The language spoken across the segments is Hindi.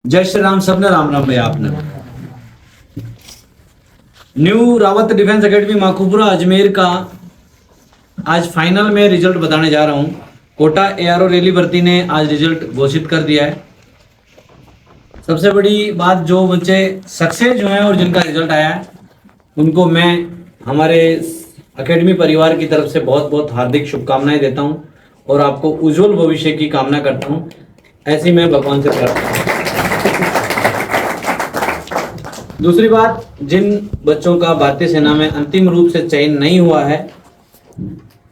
जय श्री राम। सबने राम राम भैया। आपने new Rawat defence academy Makhupura Ajmer का आज फाइनल में रिजल्ट बताने जा रहा हूं। कोटा एआरओ रैली भर्ती ने आज रिजल्ट घोषित कर दिया है। सबसे बड़ी बात, जो बच्चे सक्सेस हुए हैं और जिनका रिजल्ट आया है उनको मैं हमारे एकेडमी परिवार की तरफ से बहुत बहुत हार्दिक शुभकामनाएं देता हूं और आपको उज्जवल भविष्य की कामना करता हूं। ऐसी मैं भगवान से प्रार्थना। दूसरी बात, जिन बच्चों का भारतीय सेना में अंतिम रूप से चयन नहीं हुआ है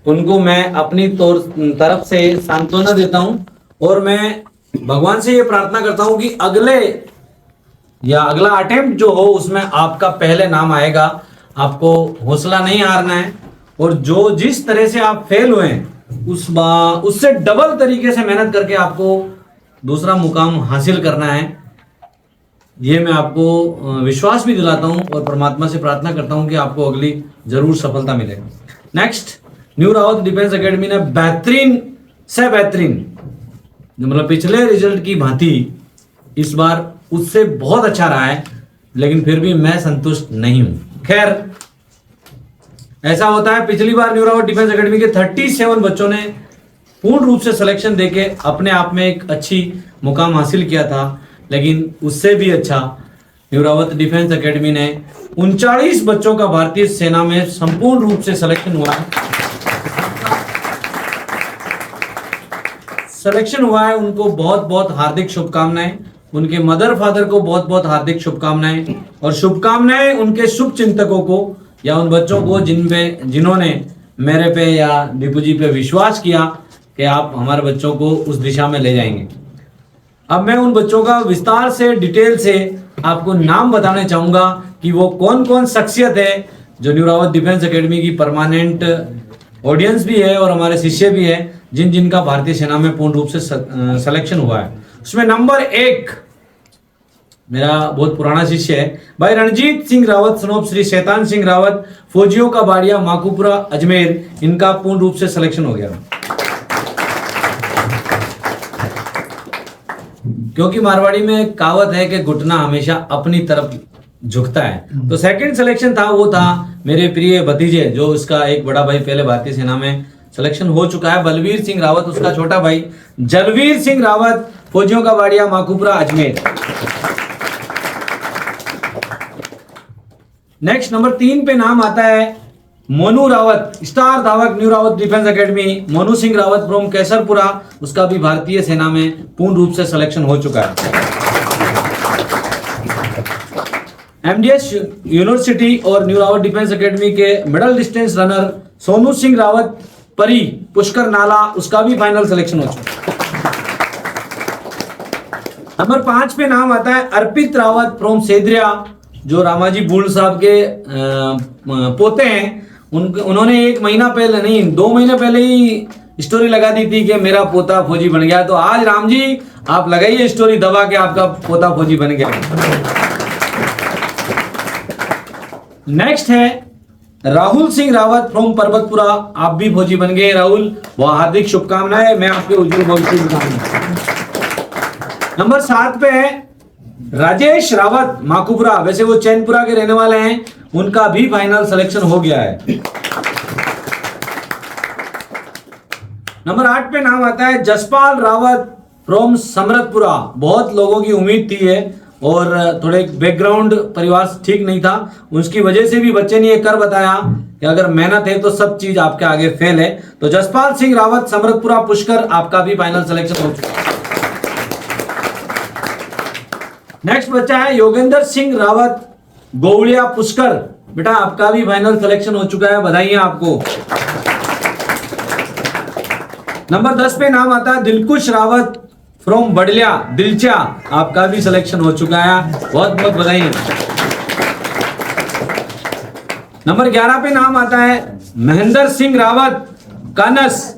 उनको मैं अपनी तरफ से सांत्वना देता हूं और मैं भगवान से ये प्रार्थना करता हूं कि अगला अटेम्प्ट जो हो उसमें आपका पहले नाम आएगा। आपको हौसला नहीं हारना है और जो जिस तरह से आप फेल हुए उससे डबल तरीके से मेहनत करके आपको दूसरा मुकाम हासिल करना है। ये मैं आपको विश्वास भी दिलाता हूं और परमात्मा से प्रार्थना करता हूं कि आपको अगली जरूर सफलता मिलेगी। Next, new Rawat defence academy ने बेहतरीन से बेहतरीन, मतलब पिछले रिजल्ट की भांति इस बार उससे बहुत अच्छा रहा है, लेकिन फिर भी मैं संतुष्ट नहीं हूं। खैर, ऐसा होता है। पिछली बार न्यू रावत डिफेंस एकेडमी के 37 बच्चों ने पूर्ण रूप से सिलेक्शन देके अपने आप में एक अच्छी मुकाम हासिल किया था, लेकिन उससे भी अच्छा न्यू रावत डिफेंस एकेडमी ने 39 बच्चों का भारतीय सेना में संपूर्ण रूप से सिलेक्शन हुआ है। उनको बहुत बहुत हार्दिक शुभकामनाएं। उनके मदर फादर को बहुत बहुत हार्दिक शुभकामनाएं और शुभकामनाएं उनके शुभ चिंतकों को या उन बच्चों को जिन्होंने मेरे पे या दीपू जी पे विश्वास किया कि आप हमारे बच्चों को उस दिशा में ले जाएंगे। अब मैं उन बच्चों का विस्तार से डिटेल से आपको नाम बताना चाहूंगा कि वो कौन कौन शख्सियत है जो न्यू रावत डिफेंस एकेडमी की परमानेंट ऑडियंस भी है और हमारे शिष्य भी है, जिनका भारतीय सेना में पूर्ण रूप से सिलेक्शन हुआ है। उसमें नंबर 1 मेरा बहुत पुराना शिष्य है भाई रणजीत सिंह रावत, सनोप श्री शैतान सिंह रावत, फौजियों का बाड़िया, माखूपुरा अजमेर। इनका पूर्ण रूप से सिलेक्शन हो गया, क्योंकि मारवाड़ी में कहावत है कि घुटना हमेशा अपनी तरफ झुकता है। तो सेकंड सिलेक्शन था, वो था मेरे प्रिय भतीजे, जो इसका एक बड़ा भाई पहले भारतीय सेना में सिलेक्शन हो चुका है, बलवीर सिंह रावत। उसका छोटा भाई जलवीर सिंह रावत, फौजियों का बाड़िया, माखूपुरा अजमेर। नेक्स्ट, नंबर 3 पे नाम आता है मोनू रावत, स्टार धावक, new Rawat defence academy. Monu Singh Rawat from Kesarpura. उसका भी भारतीय सेना में पूर्ण रूप से सिलेक्शन हो चुका है। एमडीएस यूनिवर्सिटी और न्यू रावत डिफेंस एकेडमी के middle distance runner Sonu Singh Rawat, परी, पुष्कर नाला। उसका भी फाइनल सिलेक्शन हो चुका है। नंबर 5 पे नाम आता है अर्पित रावत फ्रॉम सेद्रिया, जो रामाजी बूल साहब के पोते हैं। उन्होंने 1 महीना पहले नहीं, 2 महीने पहले ही स्टोरी लगा दी थी कि मेरा पोता फौजी बन गया। तो आज राम जी आप लगाइए स्टोरी दबा के आपका पोता फौजी बन गया। नेक्स्ट है राहुल सिंह रावत फ्रॉम पर्वतपुरा। आप भी फौजी बन गए राहुल, वह हार्दिक शुभकामनाएं। मैं आपके उज्जवल भविष्य की कामना। नंबर 7 पे है राजेश रावत, माखूपुरा। वैसे वो चैनपुरा के रहने वाले हैं, उनका भी फाइनल सिलेक्शन हो गया है। नंबर 8 पे नाम आता है जसपाल रावत फ्रॉम समरतपुरा। बहुत लोगों की उम्मीद थी है और थोड़े बैकग्राउंड परिवार ठीक नहीं था, उसकी वजह से भी बच्चे ने ये कर बताया कि अगर मेहनत है तो सब चीज आपके आगे फेल है। तो जसपाल सिंह रावत, समरतपुरा, पुष्कर, आपका भी फाइनल सिलेक्शन हो चुका है। नेक्स्ट बच्चा है योगेंद्र सिंह रावत, गोवलिया, पुष्कर। बेटा आपका भी फाइनल सिलेक्शन हो चुका है, बधाई आपको। नंबर 10 पे नाम आता है दिलकुश रावत फ्रॉम बडलिया, दिलचा। आपका भी सिलेक्शन हो चुका है, बहुत बहुत बधाई। नंबर 11 पे नाम आता है महेंद्र सिंह रावत, कानस,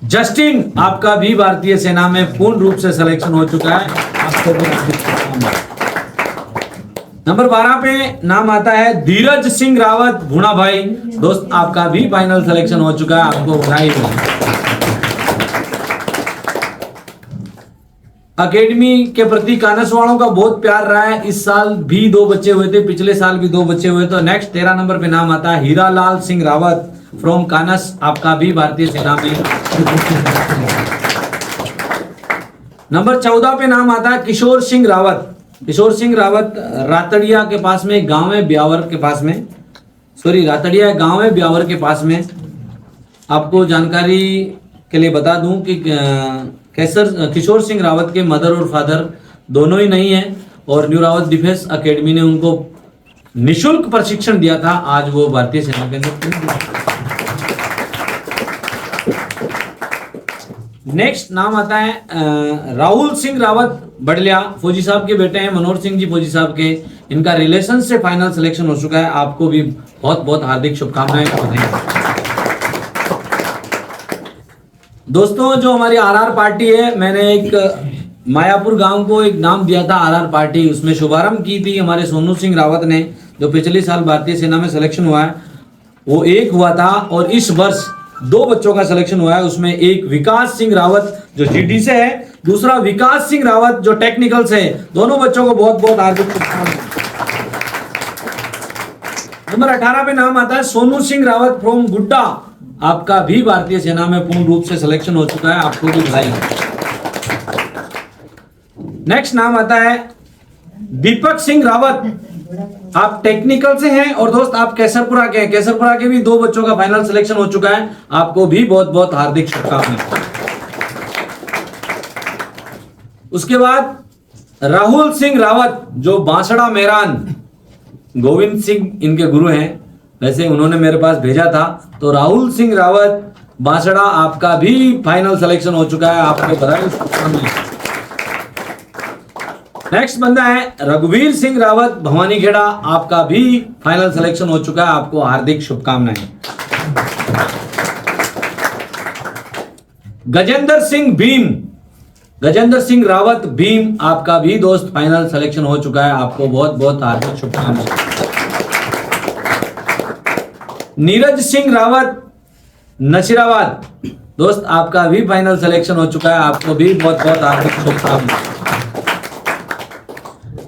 जस्टिन। आपका भी भारतीय सेना में पूर्ण रूप से सिलेक्शन हो चुका है, आपको भी। नंबर 12 पे नाम आता है धीरज सिंह रावत, भूणा भाई। दोस्त आपका भी फाइनल सिलेक्शन हो चुका है, आपको बधाई। अकेडमी के प्रति कानस वालों का बहुत प्यार रहा है। इस साल भी 2 बच्चे हुए थे, पिछले साल भी 2 बच्चे हुए। तो नेक्स्ट 13 नंबर पे नाम आता है हीरालाल सिंह रावत फ्रॉम कानस, आपका भी भारतीय सेना में। नंबर 14 पे नाम आता है किशोर सिंह रावत। किशोर सिंह रावत रातड़िया के पास में गांव है, ब्यावर के पास में, सॉरी रातड़िया गांव है ब्यावर के पास में। आपको जानकारी के लिए बता दूं कि किशोर सिंह रावत के मदर और फादर दोनों ही नहीं है, और न्यू रावत डिफेंस एकेडमी ने उनको निशुल्क प्रशिक्षण दिया था। आज वो भारतीय सेना के अंदर। नेक्स्ट नाम आता है राहुल सिंह रावत बड़लिया, फौजी साहब के बेटे हैं, मनोहर सिंह जी फौजी साहब के। इनका रिलेशन से फाइनल सिलेक्शन हो चुका है। आपको भी बहुत बहुत हार्दिक शुभकामनाएं। दोस्तों जो हमारी आरआर पार्टी है, मैंने एक मायापुर गांव को एक नाम दिया था आरआर पार्टी, उसमें शुभारंभ की थी हमारे सोनू सिंह रावत ने, जो पिछले साल भारतीय सेना में सिलेक्शन हुआ है वो एक हुआ था, और इस वर्ष 2 बच्चों का सिलेक्शन हुआ है। उसमें एक विकास सिंह रावत जो जीडी से है, दूसरा विकास सिंह रावत जो टेक्निकल से है। दोनों बच्चों को बहुत बहुत हार्दिक शुभकामनाएं। नंबर 18 पे नाम आता है सोनू सिंह रावत फ्रॉम गुड्डा, आपका भी भारतीय सेना में पूर्ण रूप से सिलेक्शन हो चुका है। आपको भी बधाई। नेक्स्ट नाम आता है दीपक सिंह रावत, आप टेक्निकल से हैं, और दोस्त आप केसरपुरा के हैं। केसरपुरा के भी 2 बच्चों का फाइनल सिलेक्शन हो चुका है। आपको भी बहुत बहुत हार्दिक शुभकामनाएं। उसके बाद राहुल सिंह रावत जो बांसड़ा मेरान, गोविंद सिंह इनके गुरु हैं, वैसे उन्होंने मेरे पास भेजा था। तो राहुल सिंह रावत बांसड़ा, आपका भी फाइनल सिलेक्शन हो चुका है। आपको बधाई शुभकामनाएं। नेक्स्ट बंदा है रघुवीर सिंह रावत भवानी खेड़ा, आपका भी फाइनल सिलेक्शन हो चुका है। आपको हार्दिक शुभकामनाएं। गजेंद्र सिंह भीम, गजेंद्र सिंह रावत भीम, आपका भी दोस्त फाइनल सिलेक्शन हो चुका है। आपको बहुत बहुत हार्दिक शुभकामनाएं। नीरज सिंह रावत नशीराबाद, दोस्त आपका भी फाइनल सिलेक्शन हो चुका है। आपको भी बहुत बहुत हार्दिक शुभकामनाएं।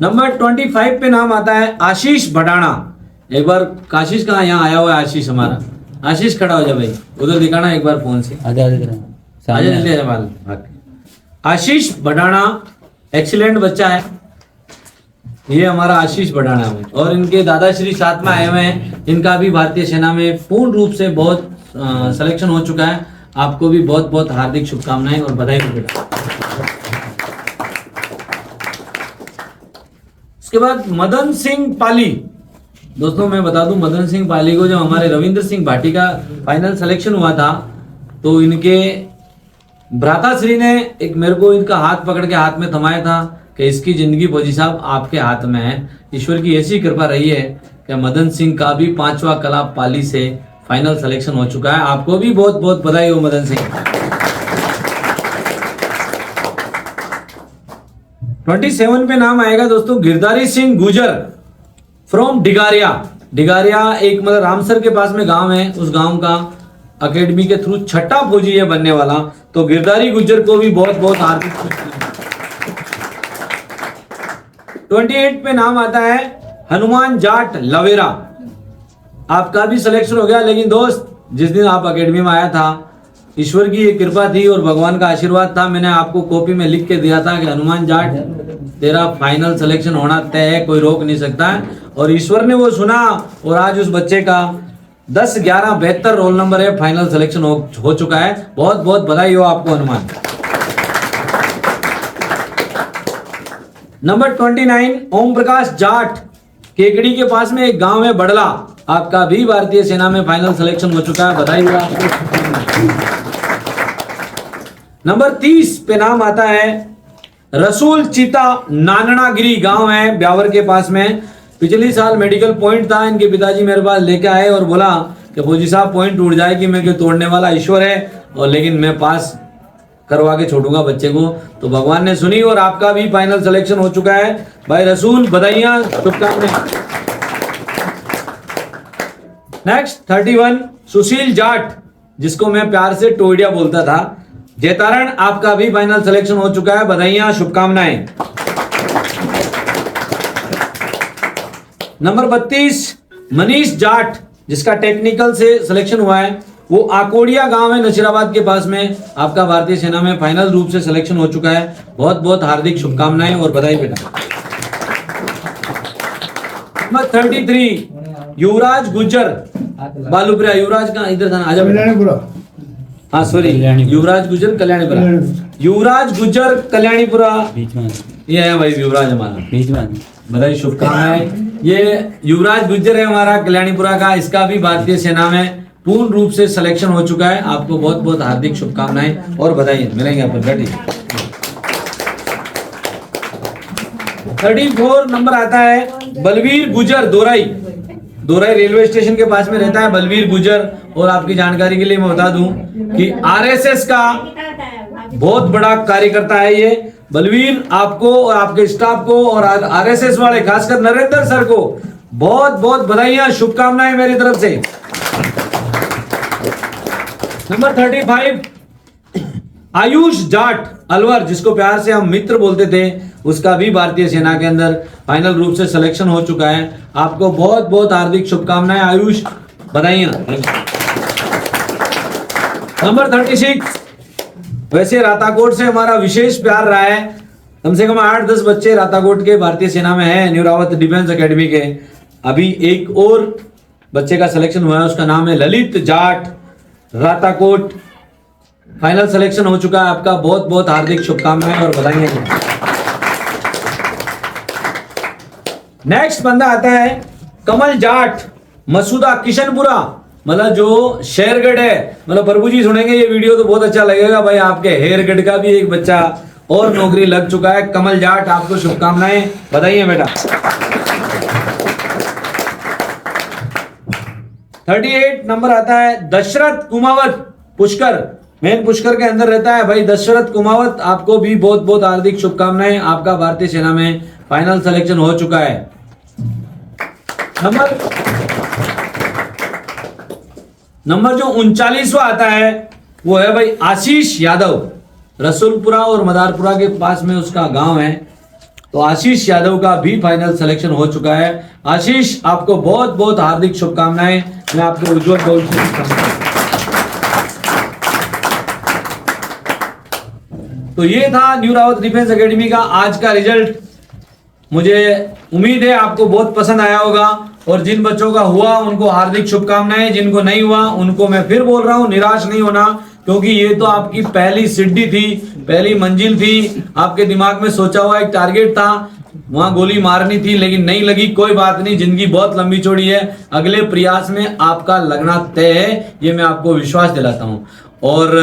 नंबर 25 पे नाम आता है आशीष भडाना। एक बार काशीष कहाँ, यहाँ आया हुआ है आशीष हमारा। आशीष खड़ा हो जा भाई, उधर दिखाना एक बार फोन से। आशीष भडाना एक्सीलेंट बच्चा है, ये हमारा आशीष भडाना है, और इनके दादाश्री साथ में आए हुए हैं। इनका भी भारतीय सेना में पूर्ण रूप से बहुत सिलेक्शन हो चुका है। आपको भी बहुत बहुत हार्दिक शुभकामनाएं और बधाई बेटा। उसके बाद मदन सिंह पाली, दोस्तों मैं बता दूं मदन सिंह पाली को जब हमारे रविंद्र सिंह भाटी का फाइनल सिलेक्शन हुआ था, तो इनके भ्राताश्री ने एक मेरे को इनका हाथ पकड़ के हाथ में थमाया था कि इसकी जिंदगी फौजी साहब आपके हाथ में है। ईश्वर की ऐसी कृपा रही है कि मदन सिंह का भी 5वां कला पाली से फाइनल सिलेक्शन हो चुका है। आपको भी बहुत बहुत बधाई हो मदन सिंह। 27 पे नाम आएगा दोस्तों गिरधारी सिंह गुजर फ्रॉम डिगारिया। डिगारिया एक मतलब रामसर के पास में गांव है, उस गांव का एकेडमी के थ्रू 6ठा फौजी है बनने वाला। तो गिरधारी गुजर को भी बहुत बहुत हार्दिक। 28 पे नाम आता है हनुमान जाट लवेरा, आपका भी सिलेक्शन हो गया। लेकिन दोस्त जिस दिन आप एकेडमी में आया था, ईश्वर की ये कृपा थी और भगवान का आशीर्वाद था। मैंने आपको कॉपी में लिख के दिया था कि हनुमान जाट तेरा फाइनल सिलेक्शन होना तय है, कोई रोक नहीं सकता है। और ईश्वर ने वो सुना और आज उस बच्चे का 10-11 72 रोल नंबर है, फाइनल सिलेक्शन हो चुका है। बहुत बहुत बधाई हो आपको हनुमान। नंबर 29 ओम प्रकाश जाट, केकड़ी के पास में एक गांव है बड़ला, आपका भी भारतीय सेना में फाइनल सिलेक्शन हो चुका है। बधाई हो आपको। नंबर 30 पे नाम आता है रसूल चीता, नाननागिरी गांव है ब्यावर के पास में। पिछले साल मेडिकल पॉइंट था, इनके पिताजी मेरे पास लेके आए और बोला कि फौजी साहब पॉइंट टूट जाएगी, मैं क्यों तोड़ने वाला ईश्वर है, और लेकिन मैं पास करवा के छोड़ूंगा बच्चे को। तो भगवान ने सुनी और आपका भी फाइनल सिलेक्शन हो चुका है। भाई रसूल बधाइयां, शुभकामनाएं। नेक्स्ट 31 सुशील जाट, जिसको मैं प्यार से टोइडिया बोलता था, जयतारण आपका भी फाइनल सिलेक्शन हो चुका है, बधाइयां, शुभकामनाएं। नंबर 32 मनीष जाट, जिसका टेक्निकल से सिलेक्शन हुआ है, वो आकोड़िया गांव है नशीराबाद के पास में, आपका भारतीय सेना में फाइनल रूप से सिलेक्शन हो चुका है। बहुत बहुत हार्दिक शुभकामनाएं और बधाई बेटा। नंबर 33 युवराज गुज्जर, बालूपुरा। युवराज का इधर था, आजा बेटा। हाँ सॉरी, युवराज गुज्जर कल्याणीपुरा। युवराज गुज्जर कल्याणीपुरा, ये है भाई युवराज हमारा, बधाई शुभकामनाएं। ये युवराज गुज्जर है हमारा कल्याणीपुरा का, इसका भी भारतीय सेना में पूर्ण रूप से सिलेक्शन हो चुका है। आपको बहुत बहुत हार्दिक शुभकामनाएं और बधाई। मिलेंगे आप बैठिए। 34 नंबर आता है बलवीर गुजर, दोराई। दोराई रेलवे स्टेशन के पास में रहता है बलवीर गुजर। और आपकी जानकारी के लिए मैं बता दूं कि आरएसएस का बहुत बड़ा कार्यकर्ता है ये बलवीर। आपको और आपके स्टाफ को और आरएसएस वाले, खासकर नरेंद्र सर को बहुत बहुत बधाइयां, शुभकामनाएं मेरी तरफ से। नंबर 35 आयुष जाट अलवर, जिसको प्यार से हम मित्र बोलते थे, उसका भी भारतीय सेना के अंदर फाइनल रूप से सिलेक्शन हो चुका है। आपको बहुत बहुत हार्दिक शुभकामनाएं आयुष, बधाइयां। नंबर 36 वैसे राताकोट से हमारा विशेष प्यार रहा है, कम से कम 8-10 बच्चे राताकोट के भारतीय सेना में हैं, न्यू रावत डिफेंस एकेडमी के। अभी एक और बच्चे का सिलेक्शन हुआ है, उसका नाम है ललित जाट, राताकोट। फाइनल सिलेक्शन हो चुका है आपका, बहुत बहुत हार्दिक शुभकामनाएं और बधाइयां। नेक्स्ट बंदा आता है कमल जाट, मसूदा, किशनपुरा, मतलब जो शेरगढ़ है। मतलब प्रभु जी सुनेंगे ये वीडियो तो बहुत अच्छा लगेगा भाई, आपके हेरगढ़ का भी एक बच्चा और नौकरी लग चुका है। कमल जाट, आपको शुभकामनाएं, बधाइयां बेटा। 38 नंबर आता है दशरथ कुमावत, पुष्कर, मेन पुष्कर के अंदर रहता है भाई दशरथ कुमावत। आपको भी बहुत बहुत हार्दिक शुभकामनाएं, आपका भारतीय सेना में फाइनल सिलेक्शन हो चुका है। नंबर जो 39वां आता है वो है भाई आशीष यादव, रसूलपुरा और मदारपुरा के पास में उसका गांव है। तो आशीष यादव का भी फाइनल सिलेक्शन हो चुका है। आशीष, आपको बहुत बहुत हार्दिक शुभकामनाएं, मैं आपके उज्जवल भविष्य की। तो ये था न्यू रावत डिफेंस एकेडमी का आज का रिजल्ट। मुझे उम्मीद है आपको बहुत पसंद आया होगा, और जिन बच्चों का हुआ उनको हार्दिक शुभकामनाएं, जिनको नहीं हुआ उनको मैं फिर बोल रहा हूं निराश नहीं होना, क्योंकि ये तो आपकी पहली सीढ़ी थी, पहली मंजिल थी। आपके दिमाग में सोचा हुआ एक टारगेट था, वहां गोली मारनी थी लेकिन नहीं लगी, कोई बात नहीं, जिंदगी बहुत लंबी चौड़ी है, अगले प्रयास में आपका लगना तय है, ये मैं आपको विश्वास दिलाता हूं। और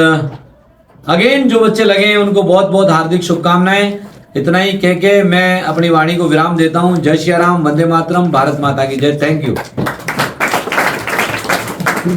अगेन जो बच्चे लगे हैं उनको बहुत बहुत हार्दिक शुभकामनाएं। इतना ही कह के मैं अपनी वाणी को विराम देता हूं। जय श्री राम, वंदे मातरम, भारत माता की जय। Thank you.